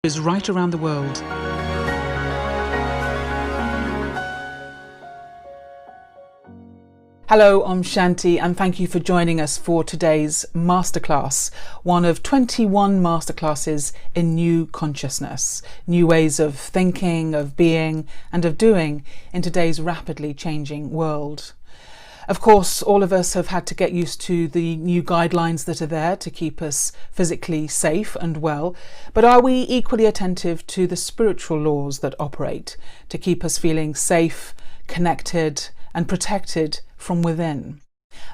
Is right around the world. Hello, I'm Shanti and thank you for joining us for today's masterclass, one of 21 masterclasses in new consciousness, new ways of thinking, of being and of doing in today's rapidly changing world. Of course, all of us have had to get used to the new guidelines that are there to keep us physically safe and well, but are we equally attentive to the spiritual laws that operate to keep us feeling safe, connected and protected from within?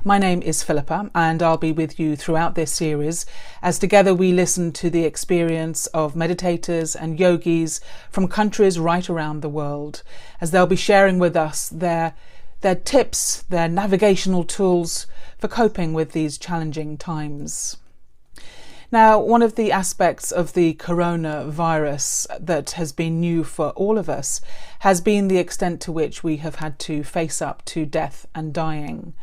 My name is Philippa and I'll be with you throughout this series as together we listen to the experience of meditators and yogis from countries right around the world, as they'll be sharing with us their tips, their navigational tools for coping with these challenging times. Now, one of the aspects of the coronavirus that has been new for all of us has been the extent to which we have had to face up to death and dying.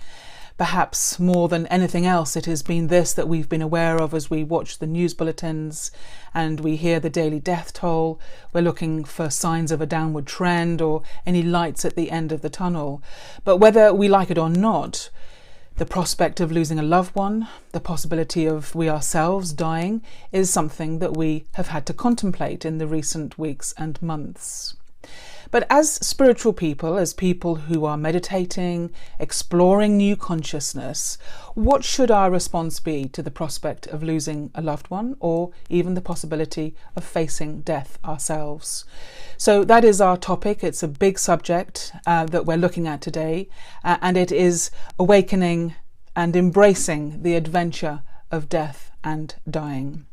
Perhaps more than anything else, it has been this that we've been aware of as we watch the news bulletins and we hear the daily death toll. We're looking for signs of a downward trend or any lights at the end of the tunnel. But whether we like it or not, the prospect of losing a loved one, the possibility of we ourselves dying, is something that we have had to contemplate in the recent weeks and months. But as spiritual people, as people who are meditating, exploring new consciousness, what should our response be to the prospect of losing a loved one or even the possibility of facing death ourselves? So that is our topic. It's a big subject that we're looking at today, and it is awakening and embracing the adventure of death and dying.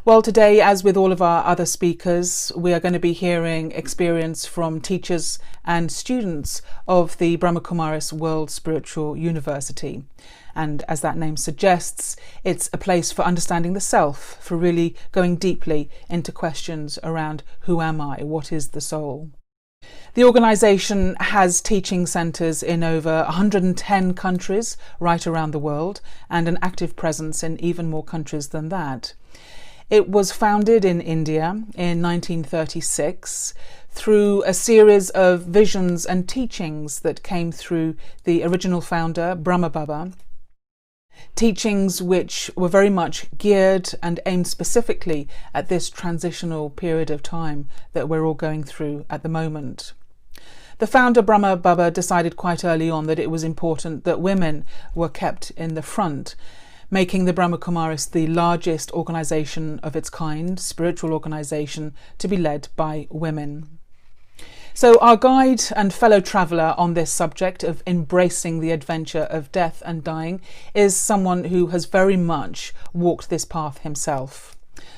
Well, today, as with all of our other speakers, we are going to be hearing experience from teachers and students of the Brahma Kumaris World Spiritual University. And as that name suggests, it's a place for understanding the self, for really going deeply into questions around who am I, what is the soul. The organisation has teaching centres in over 110 countries right around the world and an active presence in even more countries than that. It was founded in India in 1936 through a series of visions and teachings that came through the original founder, Brahma, teachings which were very much geared and aimed specifically at this transitional period of time that we're all going through at the moment. The founder, Brahma, decided quite early on that it was important that women were kept in the front, making the Brahma Kumaris the largest organisation of its kind, spiritual organisation, to be led by women. So our guide and fellow traveller on this subject of embracing the adventure of death and dying is someone who has very much walked this path himself.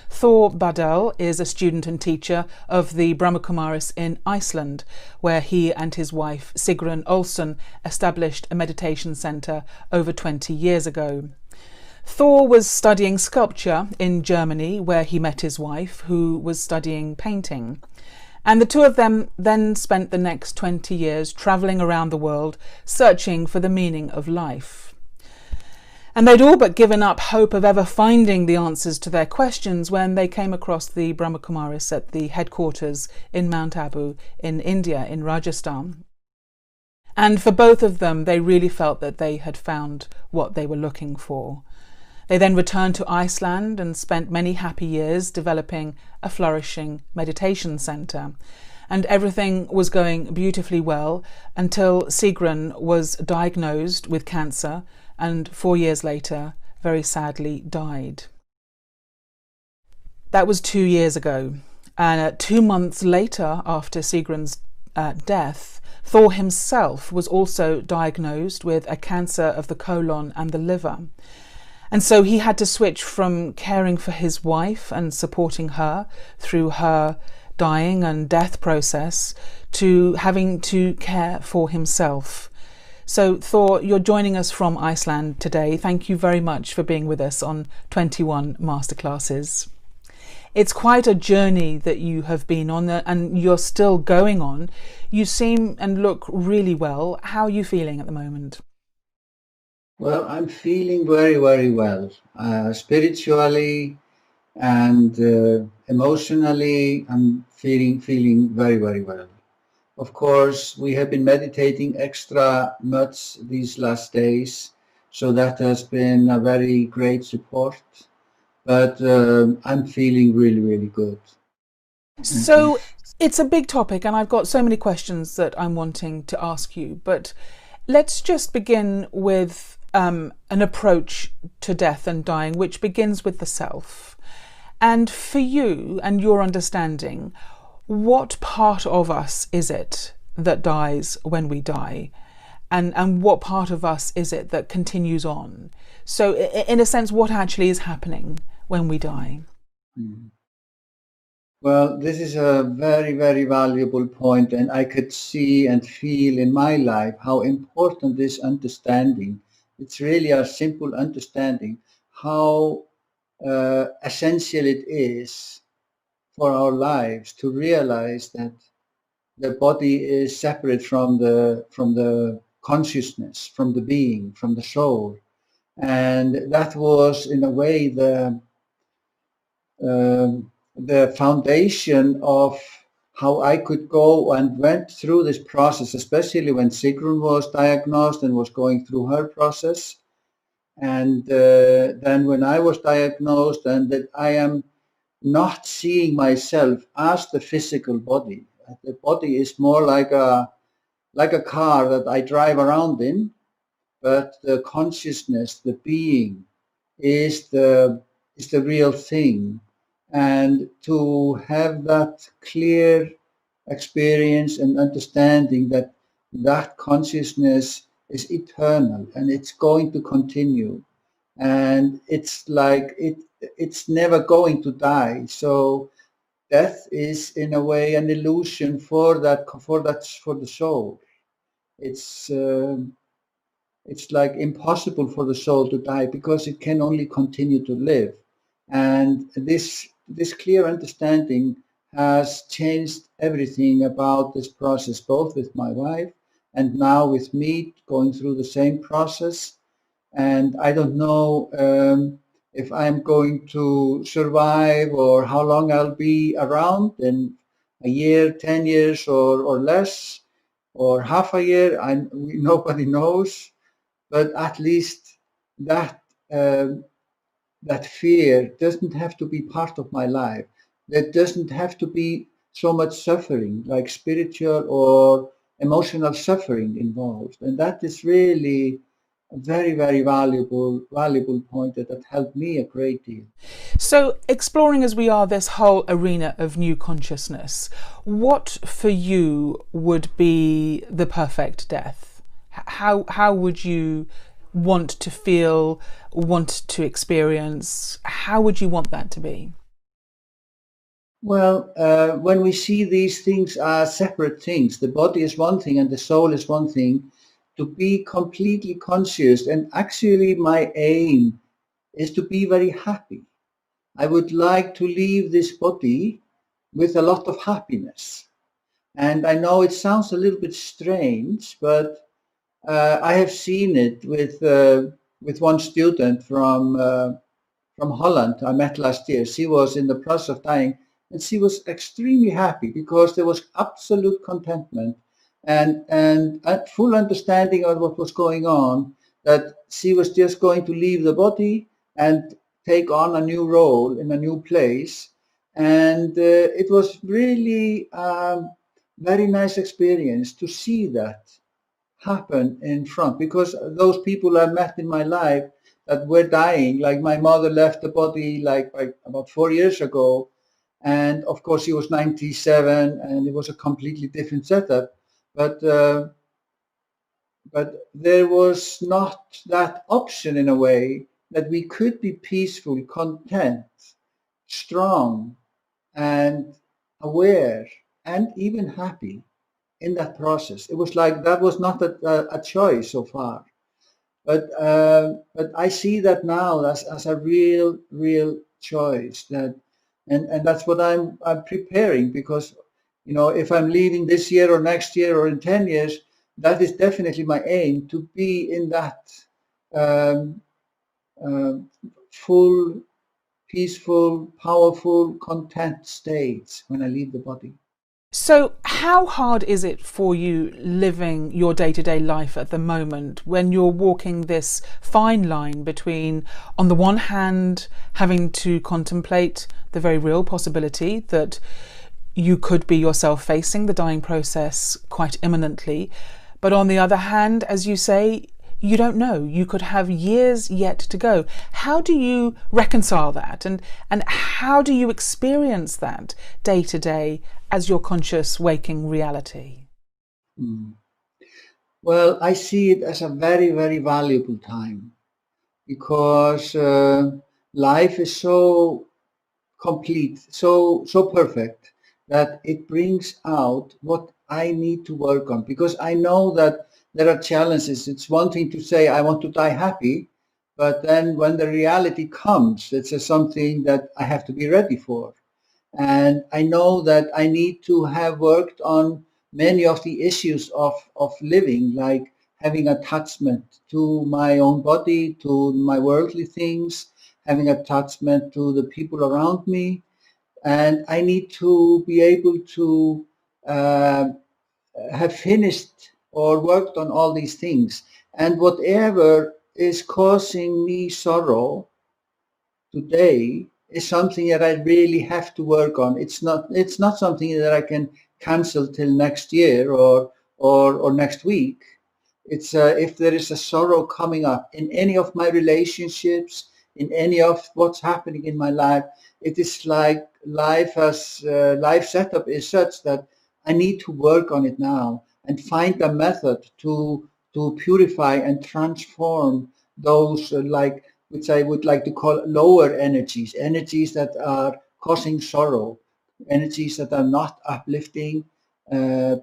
Thor Barddal is a student and teacher of the Brahma Kumaris in Iceland, where he and his wife Sigrun Olsen established a meditation centre over 20 years ago. Thor was studying sculpture in Germany, where he met his wife, who was studying painting. And the two of them then spent the next 20 years travelling around the world, searching for the meaning of life. And they'd all but given up hope of ever finding the answers to their questions when they came across the Brahma Kumaris at the headquarters in Mount Abu in India, in Rajasthan. And for both of them, they really felt that they had found what they were looking for. They then returned to Iceland and spent many happy years developing a flourishing meditation centre. And everything was going beautifully well until Sigrun was diagnosed with cancer and 4 years later, very sadly, died. That was 2 years ago. And 2 months later, after Sigrun's death, Thor himself was also diagnosed with a cancer of the colon and the liver. And so he had to switch from caring for his wife and supporting her through her dying and death process to having to care for himself. So Thor, you're joining us from Iceland today. Thank you very much for being with us on 21 Masterclasses. It's quite a journey that you have been on and you're still going on. You seem and look really well. How are you feeling at the moment? Well, I'm feeling very, very well. Spiritually, and emotionally, I'm feeling very, very well. Of course, we have been meditating extra much these last days, so that has been a very great support. But I'm feeling really, really good. So it's a big topic, and I've got so many questions that I'm wanting to ask you. But let's just begin with an approach to death and dying, which begins with the self. And for you and your understanding, what part of us is it that dies when we die? And what part of us is it that continues on? So, in a sense, what actually is happening when we die? Mhm. Well, this is a very, very valuable point, and I could see and feel in my life how important this understanding. It's really a simple understanding how essential it is for our lives to realize that the body is separate from the consciousness, from the being, from the soul, and that was in a way the foundation of how I could go and went through this process, especially when Sigrun was diagnosed and was going through her process. And then when I was diagnosed, and that I am not seeing myself as the physical body. The body is more like a car that I drive around in, but the consciousness, the being, is the real thing. And to have that clear experience and understanding that that consciousness is eternal and it's going to continue, and it's like it's never going to die. So death is in a way an illusion for the soul. It's it's like impossible for the soul to die because it can only continue to live. And this clear understanding has changed everything about this process, both with my wife and now with me going through the same process. And I don't know if I'm going to survive or how long I'll be around in a year, 10 years, or less, or half a year. Nobody knows, but at least that um, that fear doesn't have to be part of my life. There doesn't have to be so much suffering, like spiritual or emotional suffering involved, and that is really a very, very valuable point that helped me a great deal. So, exploring as we are this whole arena of new consciousness, what for you would be the perfect death? How would you want to feel, want to experience? How would you want that to be? Well, when we see these things as separate things, the body is one thing and the soul is one thing, to be completely conscious, and actually my aim is to be very happy. I would like to leave this body with a lot of happiness. And I know it sounds a little bit strange, but I have seen it with one student from Holland I met last year. She was in the process of dying, and she was extremely happy because there was absolute contentment and a full understanding of what was going on. That she was just going to leave the body and take on a new role in a new place, and it was really very nice experience to see that happen in front, because those people I met in my life that were dying, like my mother left the body like about 4 years ago, and of course she was 97 and it was a completely different setup, but but there was not that option in a way that we could be peaceful, content, strong, and aware, and even happy in that process. It was like that was not a choice so far. But I see that now as a real choice, that and that's what I'm preparing, because if I'm leaving this year or next year or in 10 years, that is definitely my aim, to be in that um, uh, full peaceful, powerful, content states when I leave the body. So, how hard is it for you living your day-to-day life at the moment when you're walking this fine line between, on the one hand, having to contemplate the very real possibility that you could be yourself facing the dying process quite imminently, but on the other hand, as you say, you don't know. You could have years yet to go. How do you reconcile that? And how do you experience that day to day as your conscious waking reality? Mm. Well, I see it as a very, very valuable time because life is so complete, so perfect that it brings out what I need to work on, because I know that there are challenges. It's one thing to say I want to die happy, but then when the reality comes, it's something that I have to be ready for. And I know that I need to have worked on many of the issues of living, like having attachment to my own body, to my worldly things, having attachment to the people around me. And I need to be able to uh, have finished or worked on all these things. And whatever is causing me sorrow today is something that I really have to work on. It's not something that I can cancel till next year or next week. It's if there is a sorrow coming up in any of my relationships, in any of what's happening in my life, it is like life setup is such that I need to work on it now and find a method to purify and transform those which I would like to call lower energies, energies that are causing sorrow, energies that are not uplifting,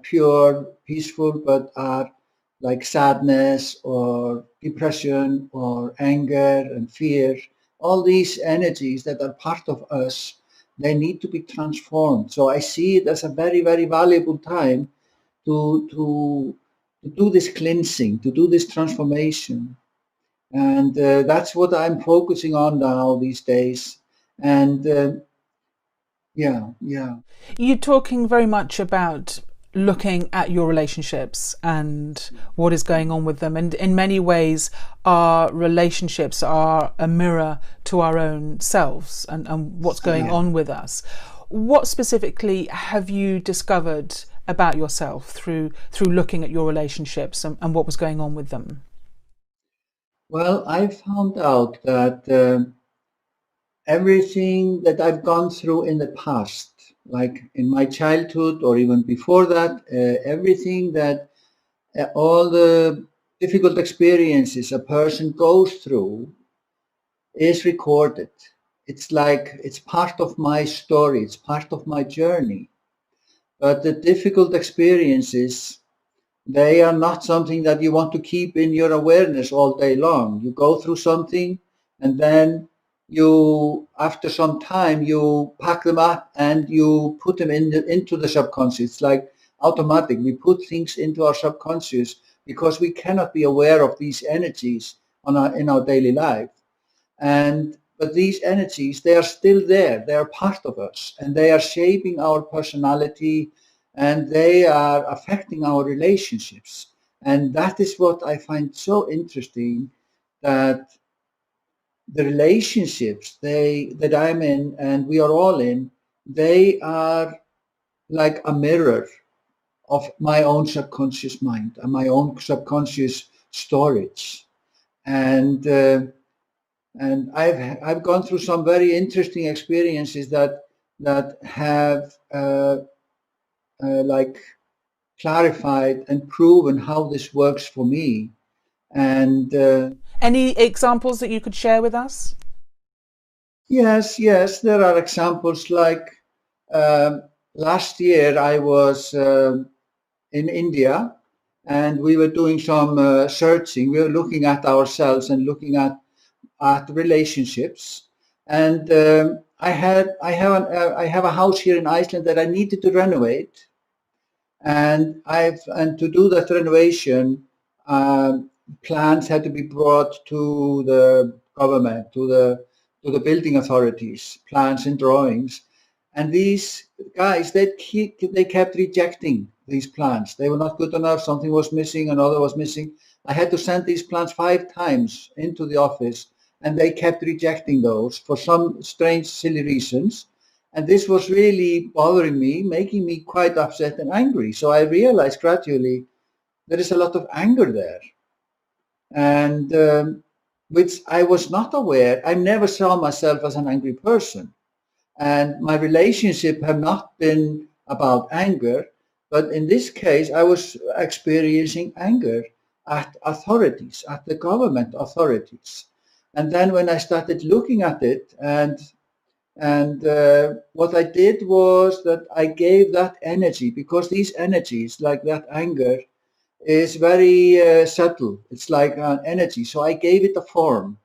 pure, peaceful, but are like sadness or depression or anger and fear. All these energies that are part of us, they need to be transformed. So I see it as a very, very valuable time to do this cleansing, to do this transformation. And that's what I'm focusing on now these days. And yeah. You're talking very much about looking at your relationships and what is going on with them. And in many ways, our relationships are a mirror to our own selves and what's going on with us. What specifically have you discovered about yourself through looking at your relationships and what was going on with them? Well, I found out that everything that I've gone through in the past, like in my childhood or even before that, everything that all the difficult experiences a person goes through is recorded. It's like it's part of my story, it's part of my journey. But the difficult experiences, they are not something that you want to keep in your awareness all day long. You go through something and then after some time, you pack them up and you put them into the subconscious. It's like automatic. We put things into our subconscious because we cannot be aware of these energies in our daily life. But these energies, they are still there. They are part of us, and they are shaping our personality, and they are affecting our relationships. And that is what I find so interesting, that the relationships that I'm in and we are all in, they are like a mirror of my own subconscious mind and my own subconscious storage. And I've gone through some very interesting experiences that have like clarified and proven how this works for me. And Any examples that you could share with us? yes, there are examples like last year I was in India and we were doing some searching. We were looking at ourselves and looking at relationships. And I have a house here in Iceland that I needed to renovate. And to do that renovation, plans had to be brought to the government, to to the building authorities, plans and drawings. And these guys, they kept rejecting these plans. They were not good enough. Something was missing, another was missing. I had to send these plans 5 times into the office, and they kept rejecting those for some strange, silly reasons. And this was really bothering me, making me quite upset and angry. So I realized gradually there is a lot of anger there, and which I was not aware. I never saw myself as an angry person. And my relationship have not been about anger, but in this case, I was experiencing anger at authorities, at the government authorities. And then when I started looking at it, and what I did was that I gave that energy, because these energies, like that anger, is very subtle. It's like an energy. So I gave it a form.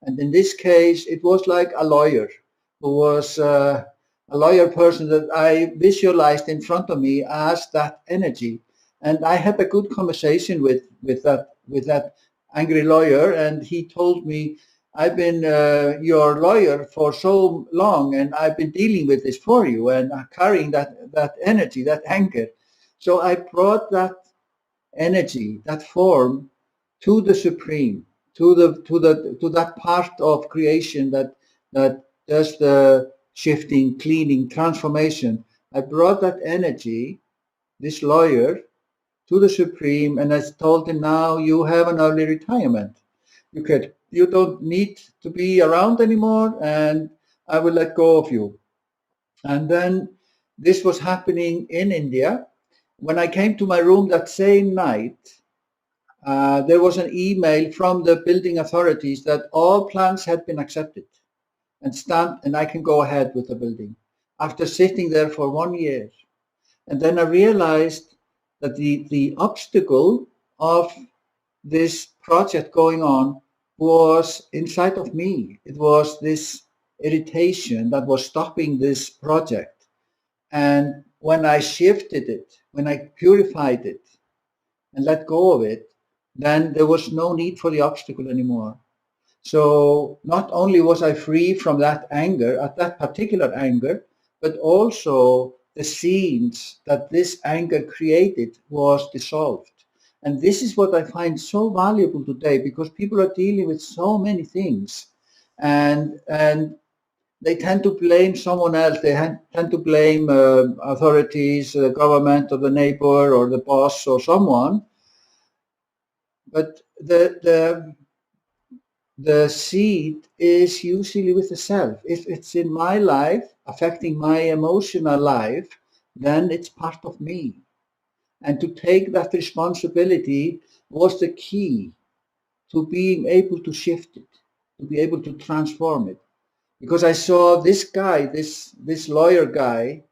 And in this case, it was like a lawyer who was a lawyer person that I visualized in front of me as that energy. And I had a good conversation with that angry lawyer, and he told me, I've been your lawyer for so long, and I've been dealing with this for you, and carrying that energy, that anger. So I brought that energy, that form, to the Supreme, to that part of creation that does the shifting, cleaning, transformation. I brought that energy, this lawyer, to the Supreme, and I told him, now you have an early retirement. You don't need to be around anymore, and I will let go of you. And then this was happening in India. When I came to my room that same night, there was an email from the building authorities that all plans had been accepted and stamped, and I can go ahead with the building after sitting there for 1 year. And then I realized that the obstacle of this project going on was inside of me. It was this irritation that was stopping this project. And when I shifted it, when I purified it and let go of it, then there was no need for the obstacle anymore. So not only was I free from that anger, at that particular anger, but also the scenes that this anger created was dissolved. And this is what I find so valuable today, because people are dealing with so many things, and they tend to blame someone else. They tend to blame authorities, the government, or the neighbor, or the boss, or someone. But the seed is usually with the self. If it's in my life, affecting my emotional life, then it's part of me. And to take that responsibility was the key to being able to shift it, to be able to transform it. Because I saw this guy, this lawyer guy,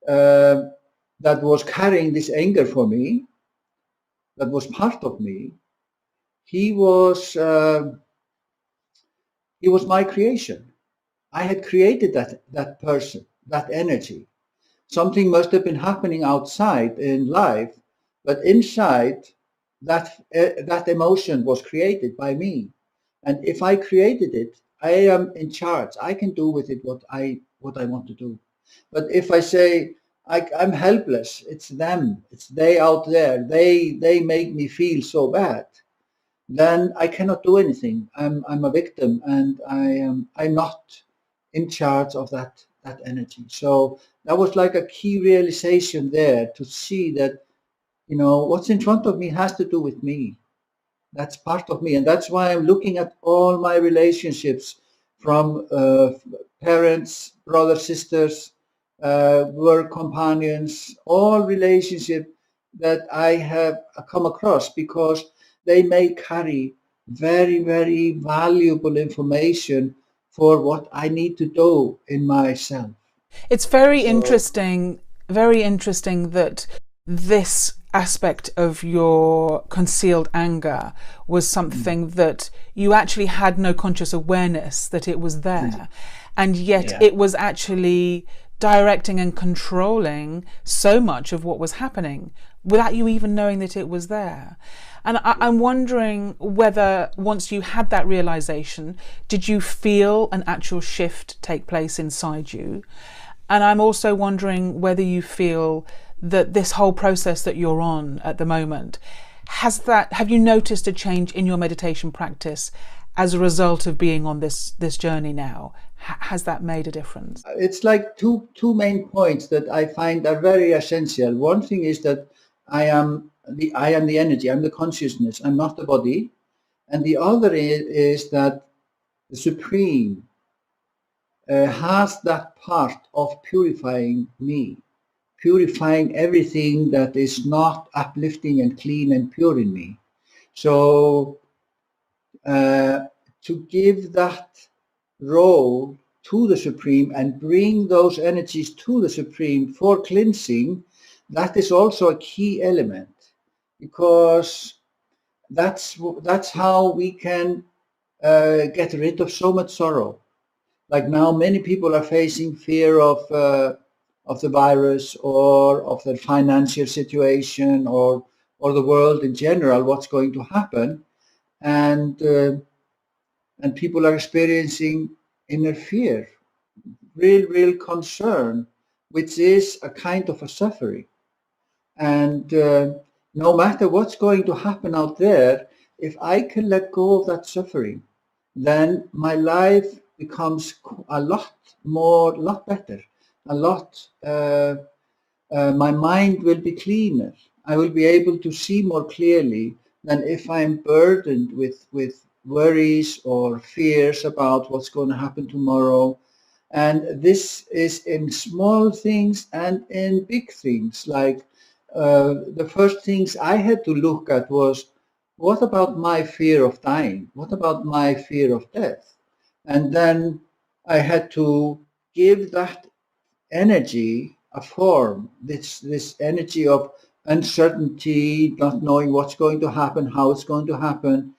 that was carrying this anger for me, that was part of me. He was my creation. I had created that person, that energy. Something must have been happening outside in life, but inside, that emotion was created by me. And if I created it, I am in charge. I can do with it what I want to do. But if I say I'm helpless, it's them, it's they out there, they make me feel so bad, then I cannot do anything. I'm a victim, and I'm not in charge of that energy. So that was like a key realization there, to see that, what's in front of me has to do with me. That's part of me. And that's why I'm looking at all my relationships, from parents, brothers, sisters, work companions, all relationships that I have come across, because they may carry very, very valuable information for what I need to do in myself. It's very interesting that this aspect of your concealed anger was something that you actually had no conscious awareness that it was there. And yet it was actually directing and controlling so much of what was happening without you even knowing that it was there. And I'm wondering whether once you had that realization, did you feel an actual shift take place inside you? And I'm also wondering whether you feel that this whole process that you're on at the moment, have you noticed a change in your meditation practice as a result of being on this journey now? Has that made a difference? It's like two main points that I find are very essential. One thing is that I am the energy, I'm the consciousness, I'm not the body. And the other is that the Supreme has that part of purifying me, purifying everything that is not uplifting and clean and pure in me. So to give that role to the Supreme and bring those energies to the Supreme for cleansing, that is also a key element, because that's how we can get rid of so much sorrow. Like now, many people are facing fear of the virus or of their financial situation or the world in general, what's going to happen, and people are experiencing inner fear, real concern, which is a kind of a suffering. And no matter what's going to happen out there, if I can let go of that suffering, then my life becomes a lot better, my mind will be cleaner. I will be able to see more clearly than if I'm burdened with worries or fears about what's going to happen tomorrow. And this is in small things and in big things. Like the first things I had to look at was, what about my fear of dying? What about my fear of death? And then I had to give that energy a form, this energy of uncertainty, not knowing what's going to happen, how it's going to happen,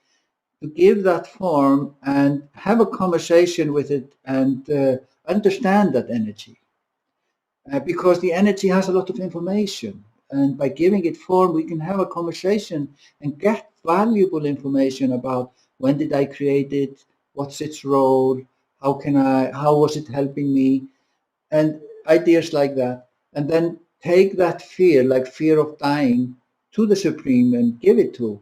to give that form and have a conversation with it and understand that energy. Because the energy has a lot of information. And by giving it form, we can have a conversation and get valuable information about when did I create it, what's its role, how was it helping me, and ideas like that. And then take that fear, like fear of dying, to the Supreme and give it to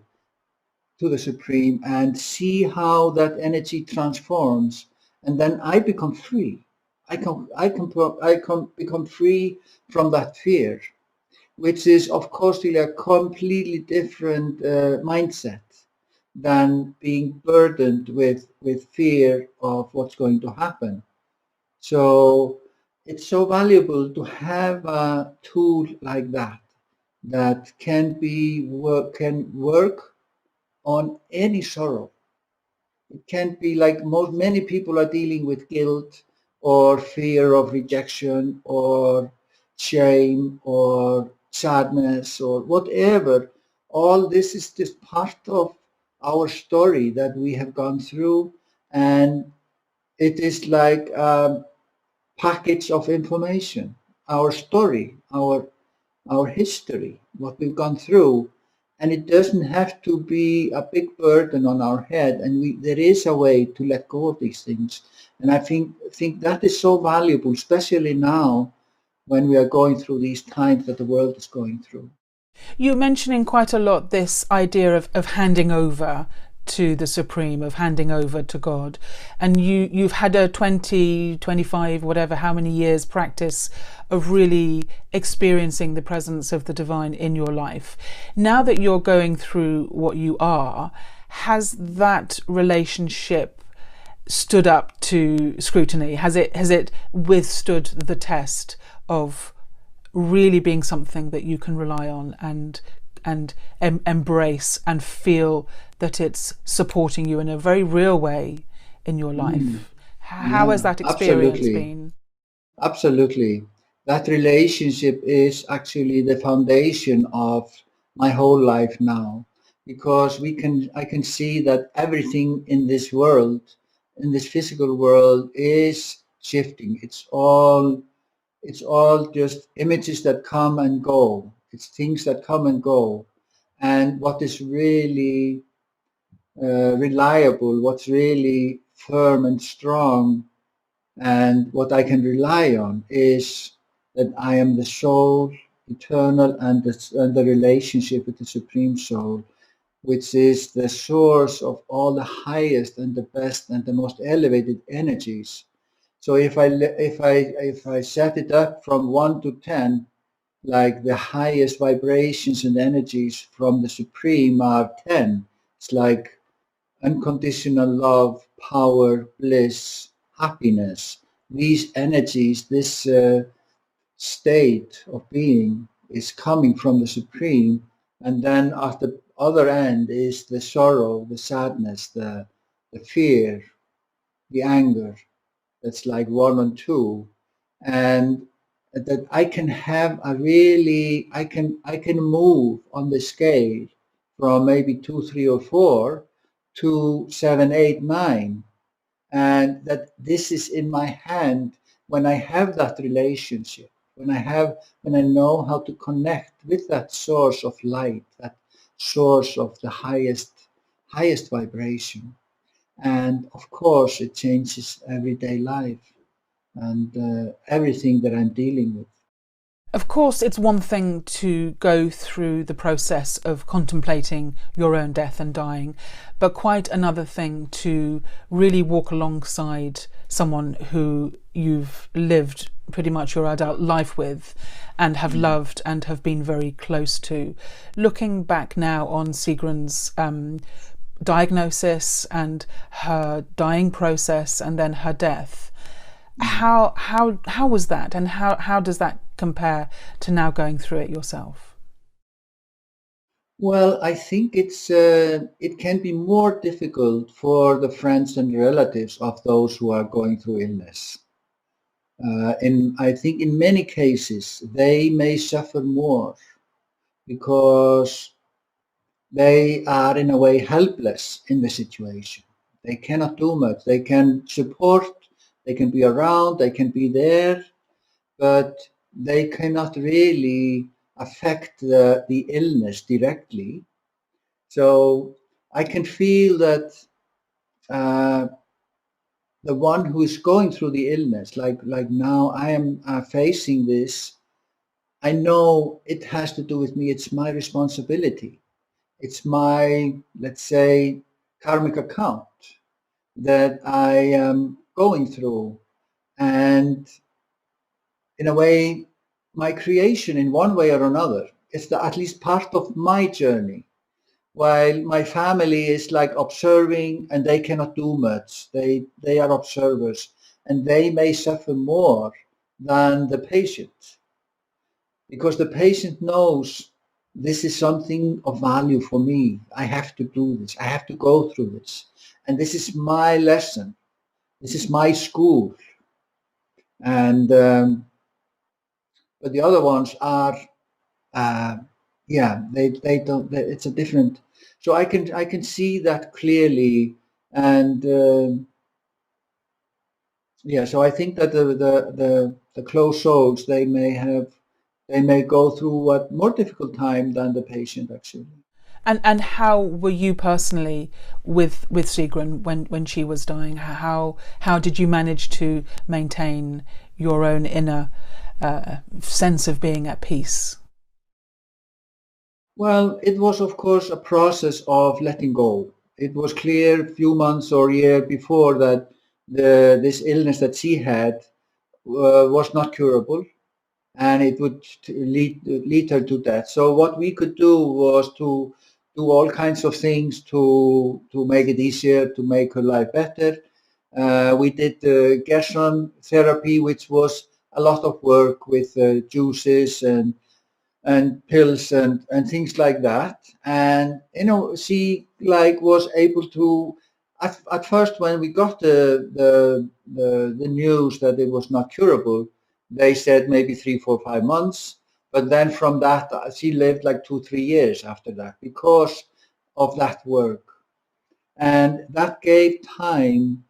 the Supreme and see how that energy transforms. And then I become free. I can become free from that fear, which is, of course, really a completely different mindset than being burdened with fear of what's going to happen. So it's so valuable to have a tool like that can work on any sorrow. It can't be like many people are dealing with guilt or fear of rejection or shame or sadness or whatever. All this is just part of our story that we have gone through, and it is like a package of information, our story, our history, what we've gone through. And it doesn't have to be a big burden on our head. And there is a way to let go of these things. And I think that is so valuable, especially now when we are going through these times that the world is going through. You're mentioning quite a lot this idea of handing over to the Supreme, of handing over to God. And you've had a 20, 25, whatever, how many years practice of really experiencing the presence of the divine in your life. Now that you're going through what you are, has that relationship stood up to scrutiny? Has it withstood the test of really being something that you can rely on and embrace and feel that it's supporting you in a very real way in your life? How has that experience been? Absolutely. That relationship is actually the foundation of my whole life now, because I can see that everything in this world, in this physical world, is shifting. It's all It's all just images that come and go. It's things that come and go. And what is really reliable, what's really firm and strong, and what I can rely on is that I am the soul, eternal, and the relationship with the Supreme Soul, which is the source of all the highest and the best and the most elevated energies. So if I set it up from 1 to 10, like the highest vibrations and energies from the Supreme are 10. It's like unconditional love, power, bliss, happiness. These energies, this state of being is coming from the Supreme. And then at the other end is the sorrow, the sadness, the fear, the anger. That's like 1 and 2. And that I can have a really, I can move on the scale from maybe 2, 3, or 4 to 7, 8, 9, and that this is in my hand when I have that relationship, when I know how to connect with that source of light, that source of the highest vibration. And of course it changes everyday life and everything that I'm dealing with. Of course, it's one thing to go through the process of contemplating your own death and dying, but quite another thing to really walk alongside someone who you've lived pretty much your adult life with and have loved and have been very close to. Looking back now on Sigrun's diagnosis and her dying process and then her death, how was that, and how does that compare to now going through it yourself? Well, I think it can be more difficult for the friends and relatives of those who are going through illness. And I think in many cases they may suffer more because they are in a way helpless in the situation. They cannot do much. They can support, they can be around, they can be there, but they cannot really affect the illness directly. So I can feel that uh, the one who is going through the illness, like now I am facing this, I know it has to do with me. It's my responsibility. It's my, let's say, karmic account that I am going through. And in a way, my creation in one way or another is at least part of my journey. While my family is like observing and they cannot do much. They are observers and they may suffer more than the patient because the patient knows this is something of value for me. I have to do this. I have to go through this. And this is my lesson. This is my school. And but the other ones are, uh, yeah, they don't. It's a different. So I can see that clearly, and yeah. So I think that the close souls they may go through a more difficult time than the patient actually. And how were you personally with Sigrun when she was dying? How did you manage to maintain your own inner sense of being at peace? Well, it was of course a process of letting go. It was clear a few months or a year before that this illness that she had was not curable, and it would lead her to death. So what we could do was to do all kinds of things to make it easier, to make her life better. We did Gerson therapy, which was a lot of work with juices and pills and things like that. And she like was able to at first when we got the news that it was not curable, they said maybe 3, 4, 5 months. But then from that she lived like 2, 3 years after that because of that work. And that gave time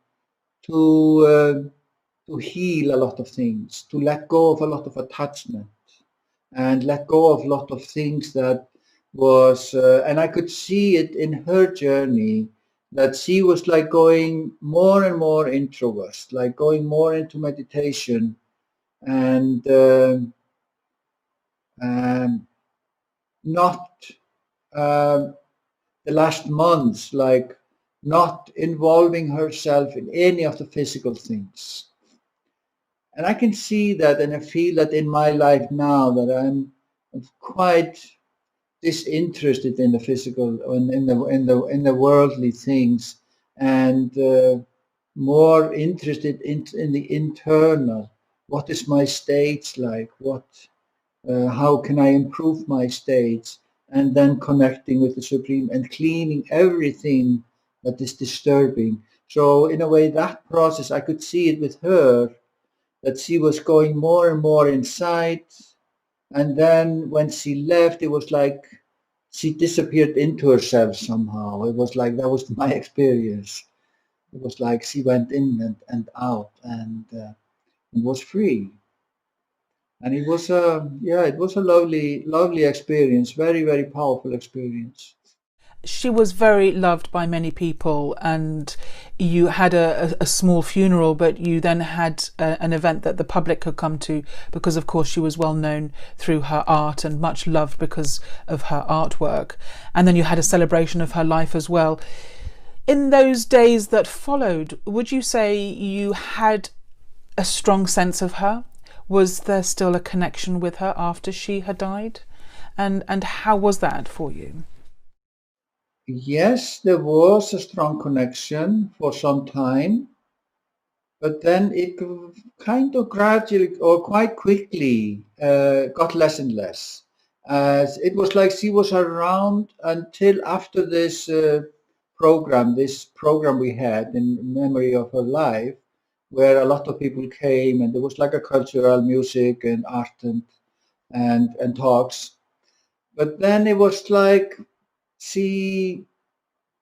to to heal a lot of things, to let go of a lot of attachment, and let go of a lot of things that was, and I could see it in her journey, that she was like going more and more introvert, like going more into meditation, and not the last months, like not involving herself in any of the physical things. And I can see that, and I feel that in my life now, that I'm quite disinterested in the physical, in the worldly things, and more interested in the internal. What is my state like? How can I improve my states? And then connecting with the Supreme and cleaning everything that is disturbing. So in a way, that process, I could see it with her, that she was going more and more inside. And then when she left, it was like she disappeared into herself somehow. It was like, that was my experience. It was like she went in and out, and was free. And it was it was a lovely experience, very, very powerful experience. She was very loved by many people, and you had a small funeral, but you then had an event that the public could come to, because of course she was well known through her art and much loved because of her artwork. And then you had a celebration of her life as well. In those days that followed, would you say you had a strong sense of her? Was there still a connection with her after she had died? And how was that for you? Yes, there was a strong connection for some time, but then it kind of gradually or quite quickly got less and less. As it was like she was around until after this program we had in memory of her life, where a lot of people came, and there was like a cultural music and art and talks. But then it was like she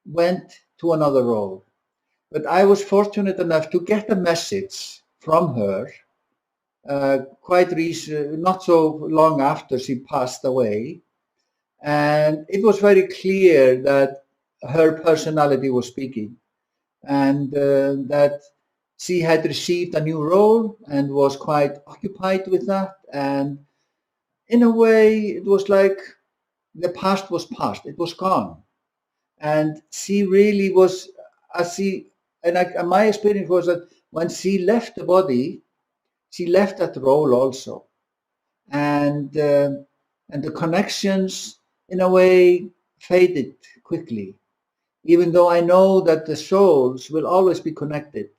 went to another role. But I was fortunate enough to get a message from her quite recent, not so long after she passed away. And it was very clear that her personality was speaking, and that she had received a new role and was quite occupied with that. And in a way, it was like the past was past, it was gone. And she really was, and my experience was that when she left the body, she left that role also. And the connections, in a way, faded quickly, even though I know that the souls will always be connected.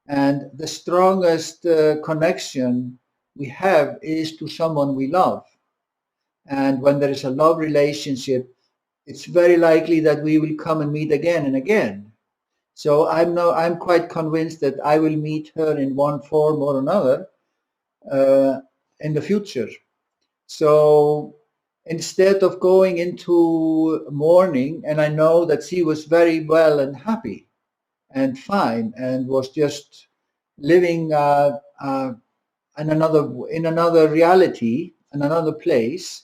And the strongest connection we have is to someone we love. And when there is a love relationship, it's very likely that we will come and meet again and again. So I'm quite convinced that I will meet her in one form or another in the future. So instead of going into mourning, and I know that she was very well and happy and fine, and was just living in another reality, in another place,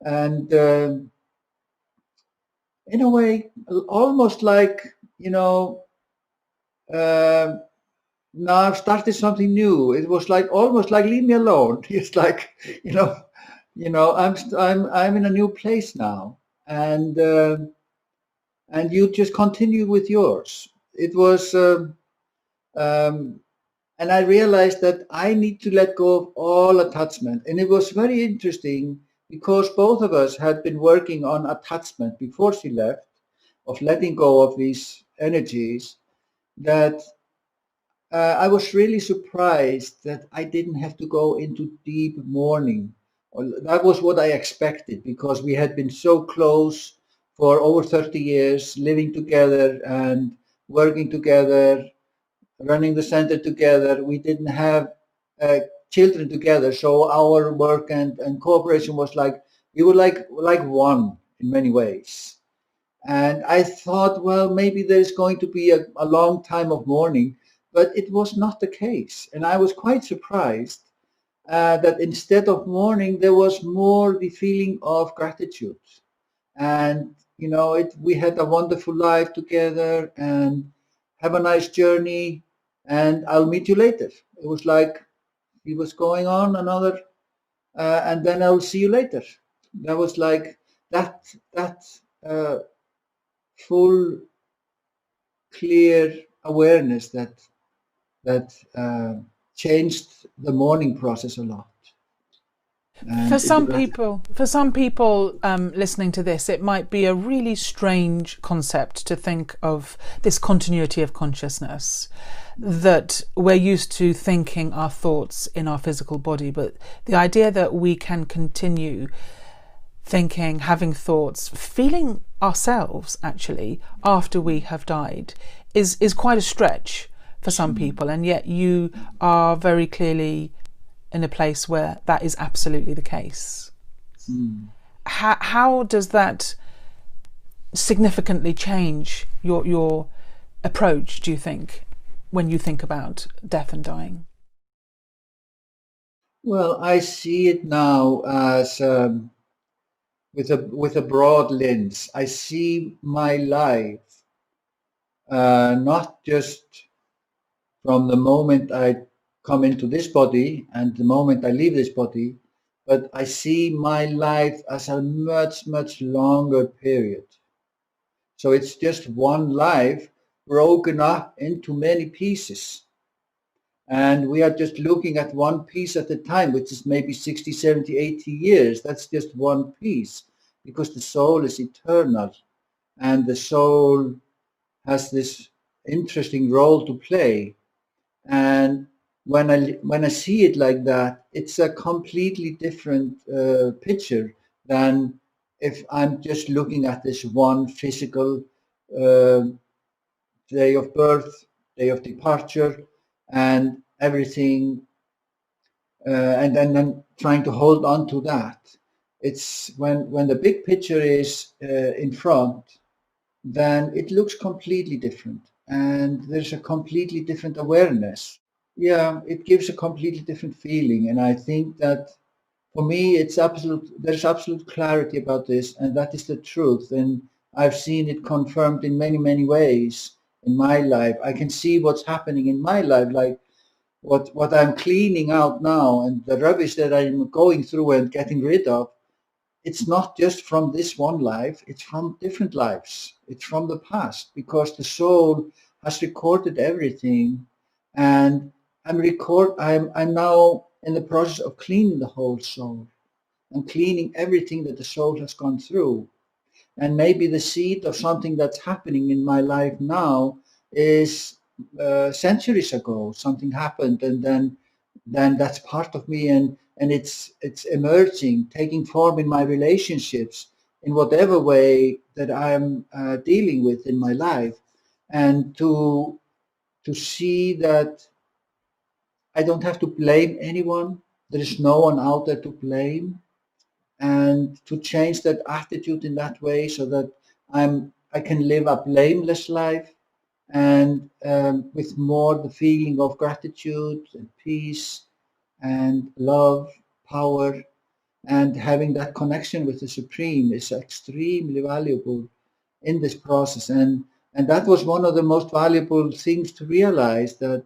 and in a way, almost like, uh, now I've started something new. It was like almost like leave me alone. It's like, I'm in a new place now, and you just continue with yours. It was, and I realized that I need to let go of all attachment, and it was very interesting because both of us had been working on attachment before she left, of letting go of these energies, that I was really surprised that I didn't have to go into deep mourning. That was what I expected, because we had been so close for over 30 years, living together and working together, running the center together. We didn't have children together, so our work and cooperation was like, we were like one in many ways. And I thought, well, maybe there's going to be a long time of mourning, but it was not the case. And I was quite surprised that instead of mourning, there was more the feeling of gratitude. And, we had a wonderful life together and have a nice journey and I'll meet you later. It was like he was going on another, and then I'll see you later. That was like that uh, full, clear awareness that changed the mourning process a lot. And For some people listening to this, it might be a really strange concept to think of this continuity of consciousness, that we're used to thinking our thoughts in our physical body, but the idea that we can continue thinking, having thoughts, feeling ourselves actually after we have died is quite a stretch for some people, and yet you are very clearly in a place where that is absolutely the case. How does that significantly change your approach, do you think, when you think about death and dying? Well, I see it now as with a broad lens. I see my life not just from the moment I come into this body and the moment I leave this body, but I see my life as a much, much longer period. So it's just one life broken up into many pieces. And we are just looking at one piece at a time, which is maybe 60, 70, 80 years. That's just one piece, because the soul is eternal and the soul has this interesting role to play. And when I see it like that, it's a completely different picture than if I'm just looking at this one physical uh, day of birth, day of departure, and everything, and then trying to hold on to that. It's when the big picture is in front, then it looks completely different, and there's a completely different awareness. Yeah, it gives a completely different feeling, and I think that for me, there's absolute clarity about this, and that is the truth. And I've seen it confirmed in many, many ways in my life. I can see what's happening in my life, like what I'm cleaning out now and the rubbish that I'm going through and getting rid of. It's not just from this one life, it's from different lives. It's from the past, because the soul has recorded everything, and I'm now in the process of cleaning the whole soul and cleaning everything that the soul has gone through. And maybe the seed of something that's happening in my life now is centuries ago. Something happened, and then that's part of me, and it's emerging, taking form in my relationships in whatever way that I'm dealing with in my life, and to see that I don't have to blame anyone. There is no one out there to blame, and to change that attitude in that way, so that I can live a blameless life, and with more the feeling of gratitude and peace and love, power, and having that connection with the Supreme is extremely valuable in this process. And that was one of the most valuable things to realize, that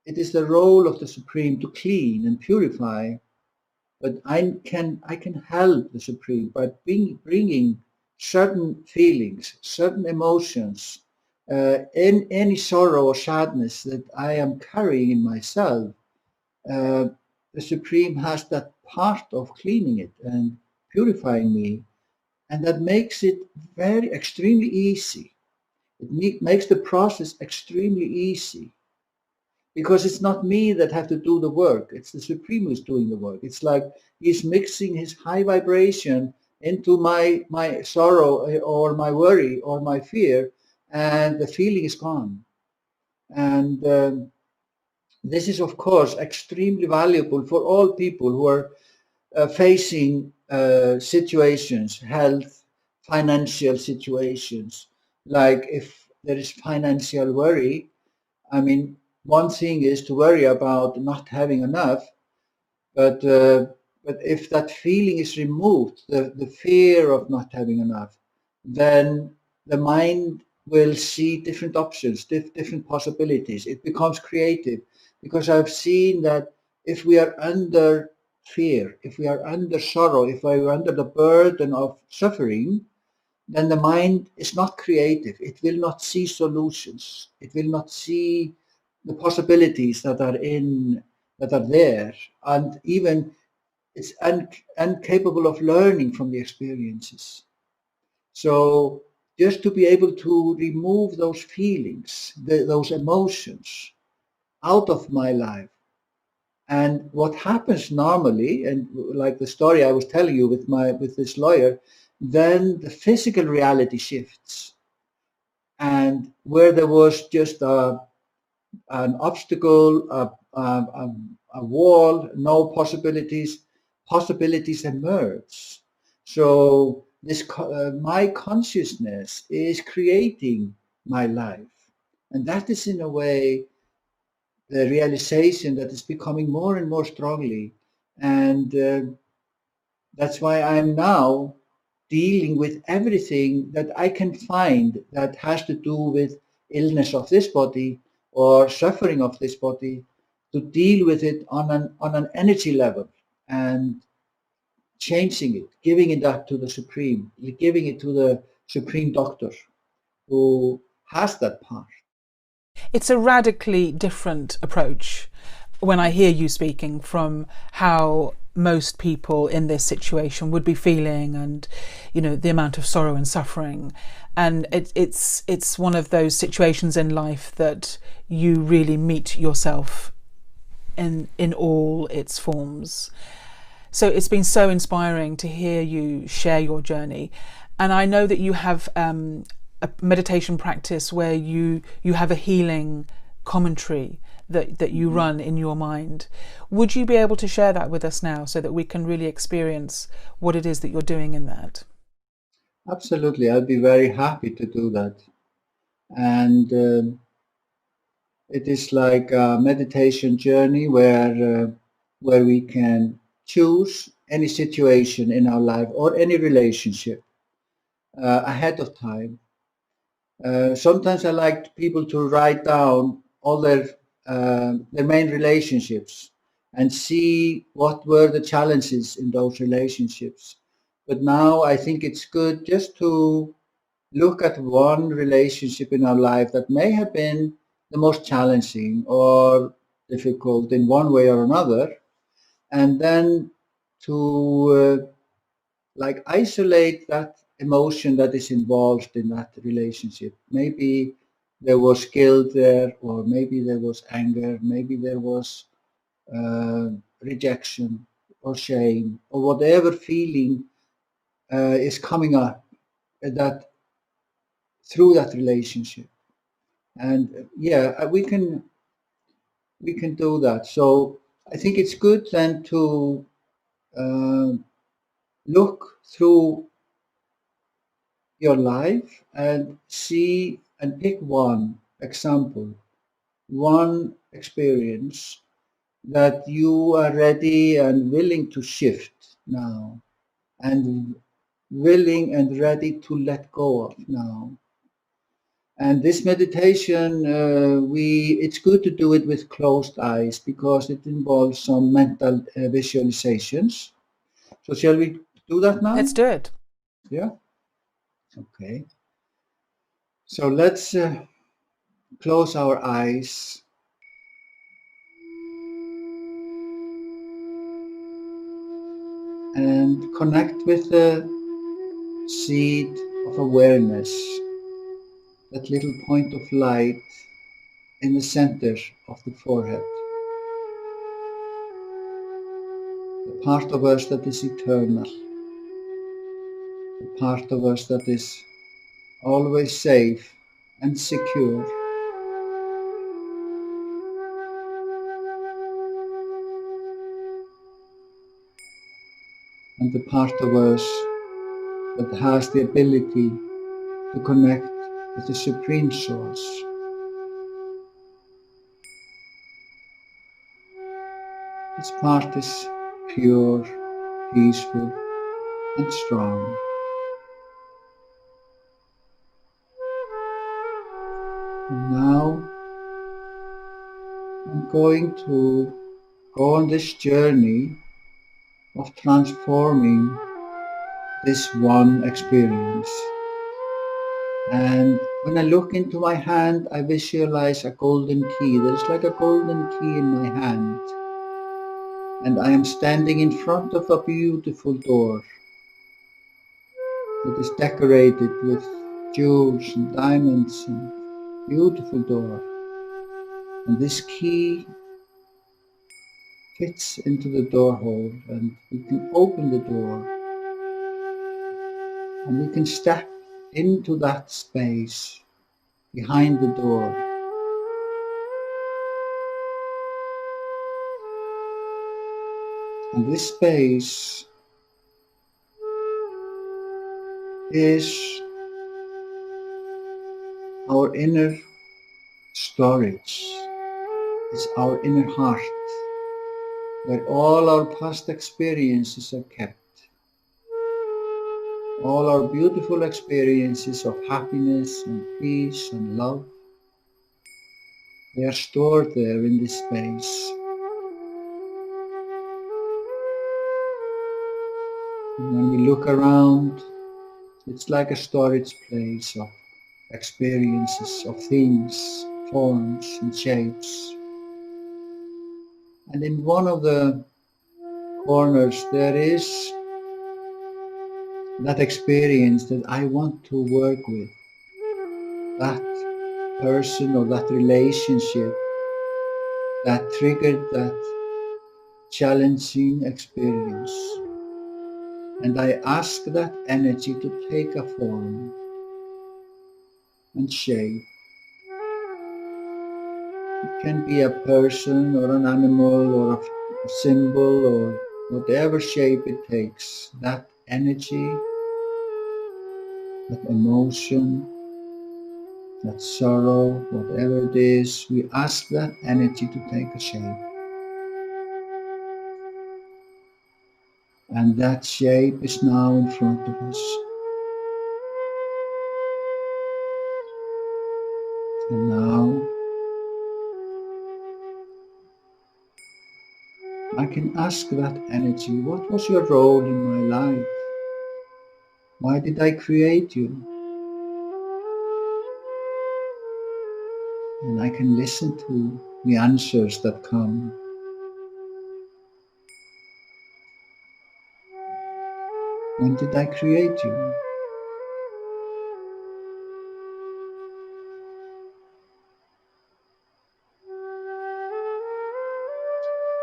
it is the role of the Supreme to clean and purify, but I can help the Supreme by bringing certain feelings, certain emotions, in any sorrow or sadness that I am carrying in myself. uh, the Supreme has that part of cleaning it and purifying me, and that makes it very extremely easy. It makes the process extremely easy, because it's not me that have to do the work. It's the Supreme who's doing the work. It's like he's mixing his high vibration into my sorrow, or my worry or my fear, and the feeling is gone. And this is, of course, extremely valuable for all people who are facing situations, health, financial situations. Like if there is financial worry, I mean, one thing is to worry about not having enough, but if that feeling is removed, the fear of not having enough, then the mind will see different options, different possibilities. It becomes creative, because I've seen that if we are under fear, if we are under sorrow, if we are under the burden of suffering, then the mind is not creative. It will not see solutions. It will not see the possibilities that are there, and even it's incapable of learning from the experiences. So just to be able to remove those feelings, those emotions out of my life. And what happens normally, and like the story I was telling you with this lawyer, then the physical reality shifts. And where there was just an obstacle, a wall, no possibilities emerge. So this my consciousness is creating my life, and that is in a way the realization that is becoming more and more strongly, and that's why I'm now dealing with everything that I can find that has to do with illness of this body or suffering of this body, to deal with it on an energy level and changing it, giving it up to the Supreme, giving it to the Supreme Doctor who has that part. It's a radically different approach when I hear you speaking from how most people in this situation would be feeling, and the amount of sorrow and suffering. And it's one of those situations in life that you really meet yourself in all its forms. So it's been so inspiring to hear you share your journey. And I know that you have a meditation practice where you have a healing commentary that you run in your mind. Would you be able to share that with us now so that we can really experience what it is that you're doing in that? Absolutely, I'd be very happy to do that. And it is like a meditation journey where we can choose any situation in our life or any relationship ahead of time. Sometimes I like people to write down all their main relationships and see what were the challenges in those relationships. But now I think it's good just to look at one relationship in our life that may have been the most challenging or difficult in one way or another, and then to like isolate that emotion that is involved in that relationship. Maybe there was guilt there, or maybe there was anger, maybe there was rejection or shame, or whatever feeling is coming up that through that relationship. And yeah, we can do that. So I think it's good then to uh, look through your life and see and pick one example, one experience that you are ready and willing to shift now, and willing and ready to let go of now. And this meditation, it's good to do it with closed eyes because it involves some mental visualizations. So shall we do that now? Let's do it. Yeah. Okay. So let's close our eyes and connect with the seed of awareness, that little point of light in the center of the forehead, the part of us that is eternal, the part of us that is always safe and secure, and the part of us that has the ability to connect with the Supreme Source. This part is pure, peaceful, and strong. And now I'm going to go on this journey of transforming this one experience. And when I look into my hand, I visualize a golden key. There's like a golden key in my hand. And I am standing in front of a beautiful door that is decorated with jewels and diamonds and beautiful door. And this key fits into the door hole, and we can open the door and we can step into that space behind the door. And this space is our inner storage, is our inner heart, where all our past experiences are kept. All our beautiful experiences of happiness and peace and love, they are stored there in this space. And when we look around, it's like a storage place of experiences, of things, forms and shapes. And in one of the corners there is that experience that I want to work with, that person or that relationship that triggered that challenging experience. And I ask that energy to take a form and shape. It can be a person or an animal or a symbol or whatever shape it takes. That energy, that emotion, that sorrow, whatever it is, we ask that energy to take a shape. And that shape is now in front of us. And now I can ask that energy, what was your role in my life? Why did I create you? And I can listen to the answers that come. When did I create you?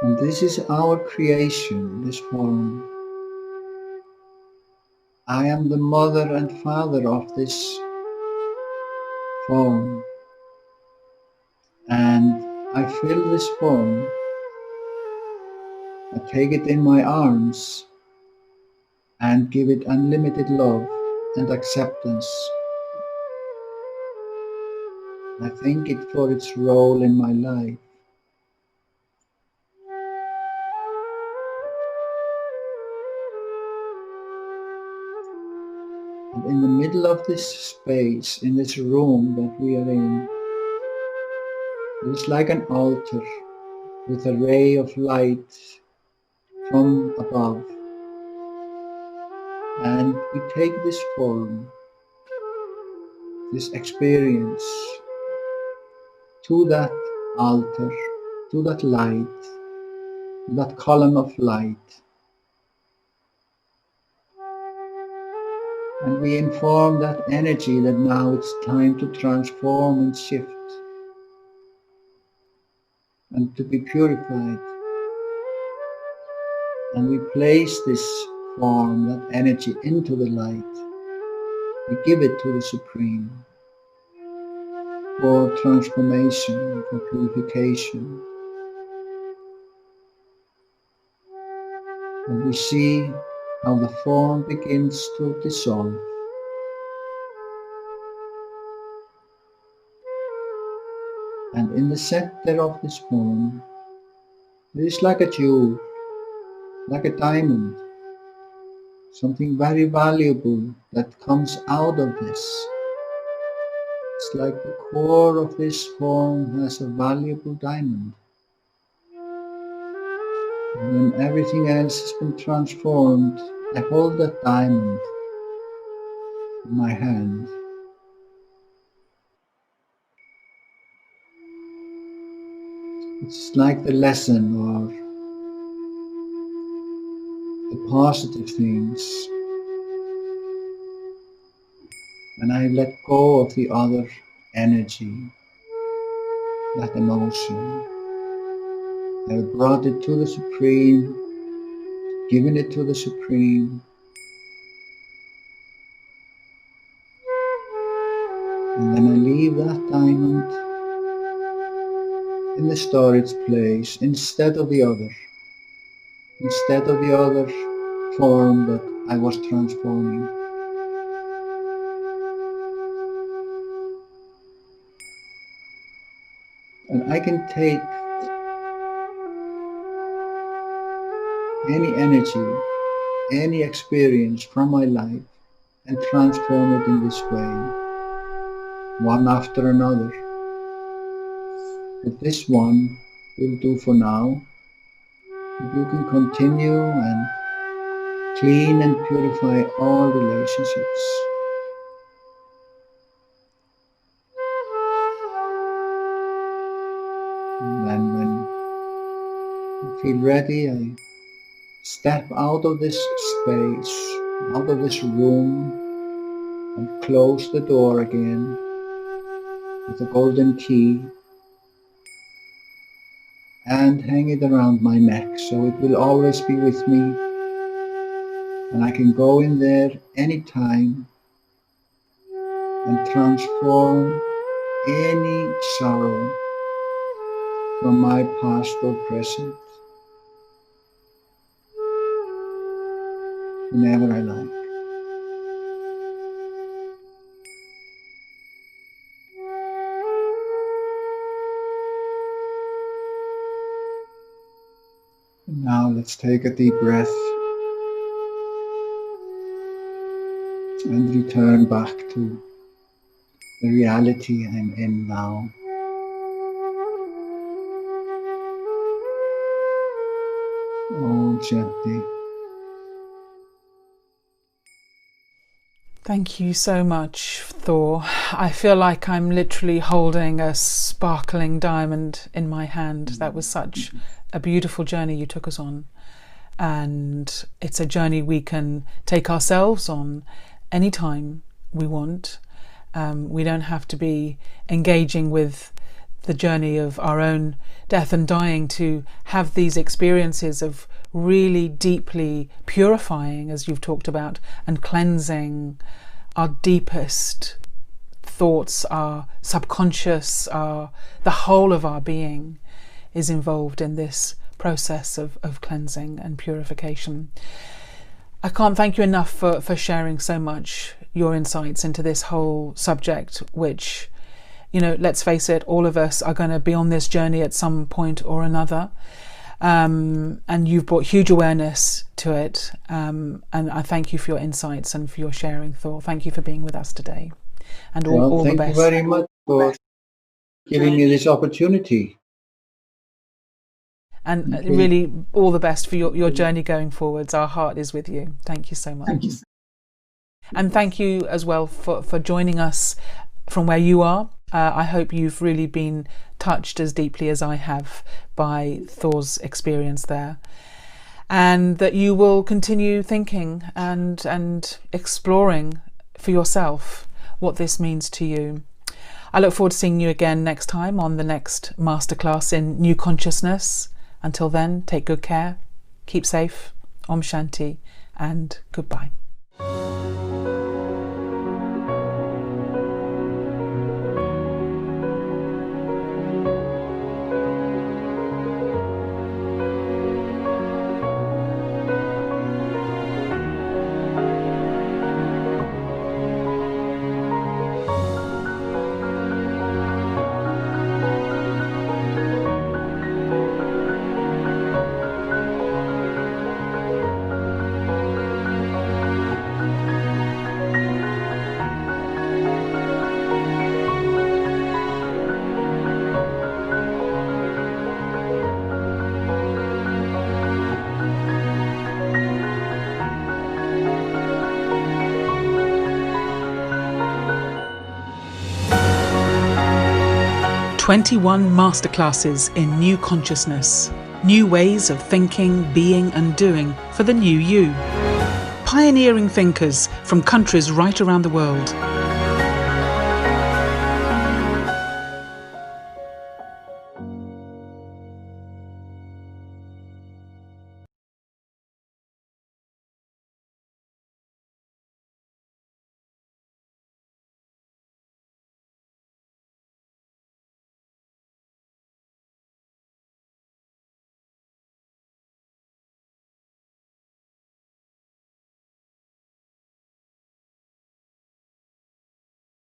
And this is our creation, this form. I am the mother and father of this form. And I fill this form. I take it in my arms and give it unlimited love and acceptance. I thank it for its role in my life. And in the middle of this space, in this room that we are in, it is like an altar with a ray of light from above. And we take this form, this experience, to that altar, to that light, to that column of light. And we inform that energy that now it's time to transform and shift and to be purified. And we place this form, that energy, into the light. We give it to the Supreme for transformation, for purification. And we see how the form begins to dissolve. And in the center of this form, It is like a jewel, like a diamond, something very valuable that comes out of this. It's like the core of this form has a valuable diamond. And when everything else has been transformed, I hold that diamond in my hand. It's like the lesson or the positive things. And I let go of the other energy, that emotion. I have brought it to the Supreme, given it to the Supreme, and then I leave that diamond in the storage place instead of the other form that I was transforming. And I can take any energy, any experience from my life and transform it in this way, one after another. But this one will do for now. You can continue and clean and purify all relationships. And then when I feel ready, I step out of this space, out of this room, and close the door again with a golden key and hang it around my neck so it will always be with me, and I can go in there anytime and transform any sorrow from my past or present whenever I like. And now let's take a deep breath and return back to the reality I'm in now. Om Shanti. Thank you so much, Thor. I feel like I'm literally holding a sparkling diamond in my hand. That was such a beautiful journey you took us on. And it's a journey we can take ourselves on anytime we want. We don't have to be engaging with the journey of our own death and dying to have these experiences of really deeply purifying, as you've talked about, and cleansing our deepest thoughts, our subconscious, the whole of our being is involved in this process of cleansing and purification. I can't thank you enough for sharing so much your insights into this whole subject, which, you know, let's face it, all of us are going to be on this journey at some point or another. And you've brought huge awareness to it. And I thank you for your insights and for your sharing, Thor. Thank you for being with us today. And all the best. Thank you very much for giving me this opportunity. And really all the best for your journey going forwards. Our heart is with you. Thank you so much. Thank you. And thank you as well for joining us from where you are. I hope you've really been touched as deeply as I have by Thor's experience there, and that you will continue thinking and exploring for yourself what this means to you. I look forward to seeing you again next time on the next masterclass in New Consciousness. Until then, take good care, keep safe, Om Shanti, and goodbye. 21 masterclasses in new consciousness, new ways of thinking, being and doing for the new you. Pioneering thinkers from countries right around the world.